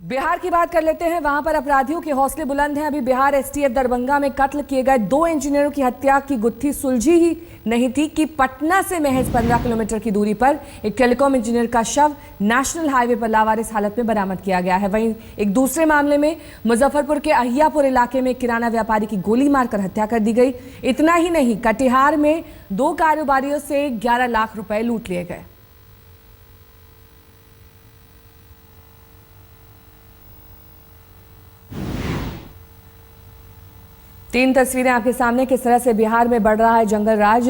बिहार की बात कर लेते हैं। वहां पर अपराधियों के हौसले बुलंद हैं। अभी बिहार एसटीएफ दरभंगा में कत्ल किए गए 2 इंजीनियरों की हत्या की गुत्थी सुलझी ही नहीं थी कि पटना से महज 15 किलोमीटर की दूरी पर एक टेलीकॉम इंजीनियर का शव नेशनल हाईवे पर लावारिस हालत में बरामद किया गया है। वहीं एक दूसरे मामले में मुजफ्फरपुर के अहियापुर इलाके में किराना व्यापारी की गोली मारकर हत्या कर दी गई। इतना ही नहीं, कटिहार में 2 कारोबारियों से 11 लाख रुपए लूट लिए गए। तीन तस्वीरें आपके सामने। किस तरह से बिहार में बढ़ रहा है जंगल राज।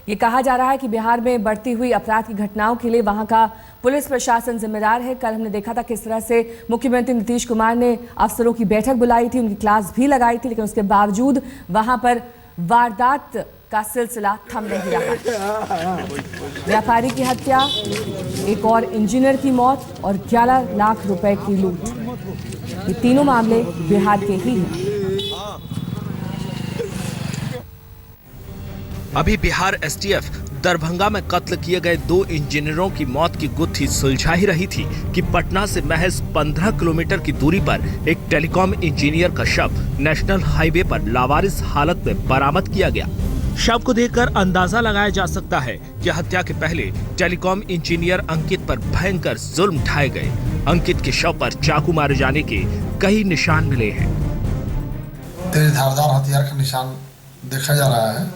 ये कहा जा रहा है कि बिहार में बढ़ती हुई अपराध की घटनाओं के लिए वहां का पुलिस प्रशासन जिम्मेदार है। कल हमने देखा था किस तरह से मुख्यमंत्री नीतीश कुमार ने अफसरों की बैठक बुलाई थी, उनकी क्लास भी लगाई थी, लेकिन उसके बावजूद वहां पर वारदात का सिलसिला थम नहीं रहा। व्यापारी की हत्या, एक और इंजीनियर की मौत और 11 लाख रुपए की लूट, ये तीनों मामले बिहार के ही हैं। अभी बिहार एसटीएफ दरभंगा में कत्ल किए गए 2 इंजीनियरों की मौत की गुत्थी सुलझा ही रही थी कि पटना से महज 15 किलोमीटर की दूरी पर एक टेलीकॉम इंजीनियर का शव नेशनल हाईवे पर लावारिस हालत में बरामद किया गया। शव को देखकर अंदाजा लगाया जा सकता है कि हत्या के पहले टेलीकॉम इंजीनियर अंकित पर भयंकर जुल्म ढाए गए। अंकित के शव पर चाकू मारे जाने के कई निशान मिले हैं। तेज धारदार हथियार का निशान देखा जा रहा है।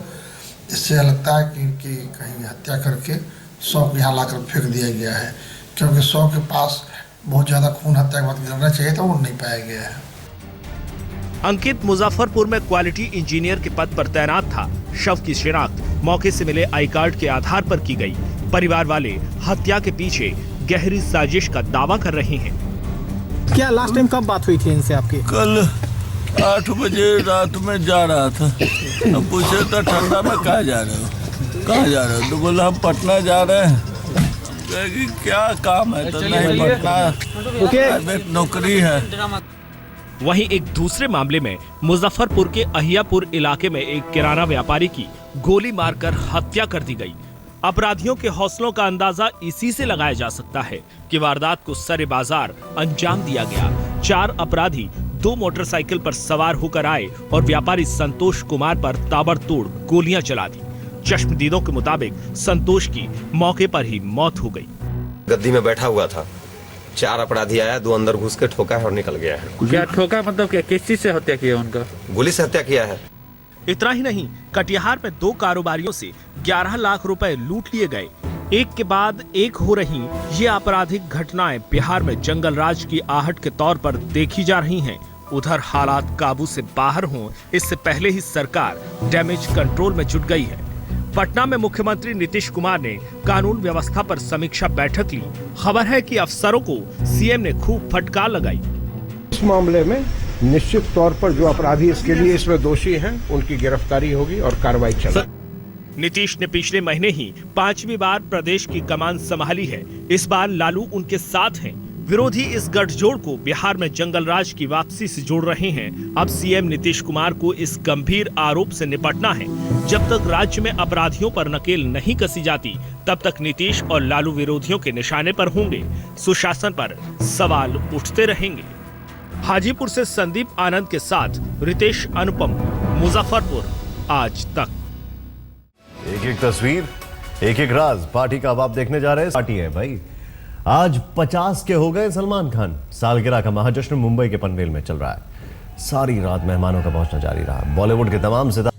इससे लगता है कि इनकी कहीं हत्या करके शव को यहाँ लाकर फेंक दिया गया है, क्योंकि शव के पास बहुत ज़्यादा खून हत्या के बाद गिरना चाहिए था, वो नहीं पाया गया है। अंकित मुजफ्फरपुर में क्वालिटी इंजीनियर के पद पर तैनात था। शव की शिनाख्त मौके से मिले आई कार्ड के आधार पर की गई। परिवार वाले हत्या के पीछे गहरी साजिश का दावा कर रहे हैं। क्या लास्ट टाइम कब बात हुई थी इनसे आपकी? कल 8 बजे रात में जा रहा था। अब पूछे तो ठंडा में कहाँ जा रहे हो, कहाँ जा रहे हो? तो बोला हम पटना जा रहे हैं। कि क्या काम है? तो नहीं, पटना नौकरी है। वहीं एक दूसरे मामले में मुजफ्फरपुर के अहियापुर इलाके में एक किराना व्यापारी की गोली मारकर हत्या कर दी गई। अपराधियों के हौसलों का अंदाजा इसी से लगाया जा सकता है कि वारदात को सरे बाजार अंजाम दिया गया। 4 अपराधी 2 मोटरसाइकिल पर सवार होकर आए और व्यापारी संतोष कुमार पर ताबड़तोड़ गोलियां चला दी। चश्मदीदों के मुताबिक संतोष की मौके पर ही मौत हो गई। गद्दी में बैठा हुआ था, 4 अपराधी आया, 2 अंदर घुस के ठोका है और निकल गया है। क्या ठोका मतलब क्या, किस चीज से हत्या किया उनका? गोली से हत्या किया है। इतना ही नहीं, कटिहार में 2 कारोबारियों से 11 लाख रुपए लूट लिए गए। एक के बाद एक हो रही ये आपराधिक घटनाएं बिहार में जंगल राज की आहट के तौर पर देखी जा रही हैं। उधर हालात काबू से बाहर हों, इससे पहले ही सरकार डैमेज कंट्रोल में जुट गई है। पटना में मुख्यमंत्री नीतीश कुमार ने कानून व्यवस्था पर समीक्षा बैठक ली। खबर है कि अफसरों को सीएम ने खूब फटकार लगाई। इस मामले में निश्चित तौर पर जो अपराधी इसके लिए इसमें दोषी हैं, उनकी गिरफ्तारी होगी और कार्रवाई चलेगी। नीतीश ने पिछले महीने ही 5वीं बार प्रदेश की कमान संभाली है। इस बार लालू उनके साथ हैं। विरोधी इस गठजोड़ को बिहार में जंगल राज की वापसी से जोड़ रहे हैं। अब सीएम नीतीश कुमार को इस गंभीर आरोप से निपटना है। जब तक राज्य में अपराधियों पर नकेल नहीं कसी जाती, तब तक नीतीश और लालू विरोधियों के निशाने पर होंगे। सुशासन पर सवाल उठते रहेंगे। हाजीपुर से संदीप आनंद के साथ रितेश अनुपम, मुजफ्फरपुर, आज तक। एक तस्वीर, एक राज। पार्टी का अब आप देखने जा रहे हैं। पार्टी है भाई। आज 50 के हो गए सलमान खान। सालगिरह का महाजश्न मुंबई के पनवेल में चल रहा है। सारी रात मेहमानों का पहुंचना जारी रहा। बॉलीवुड के तमाम सितारे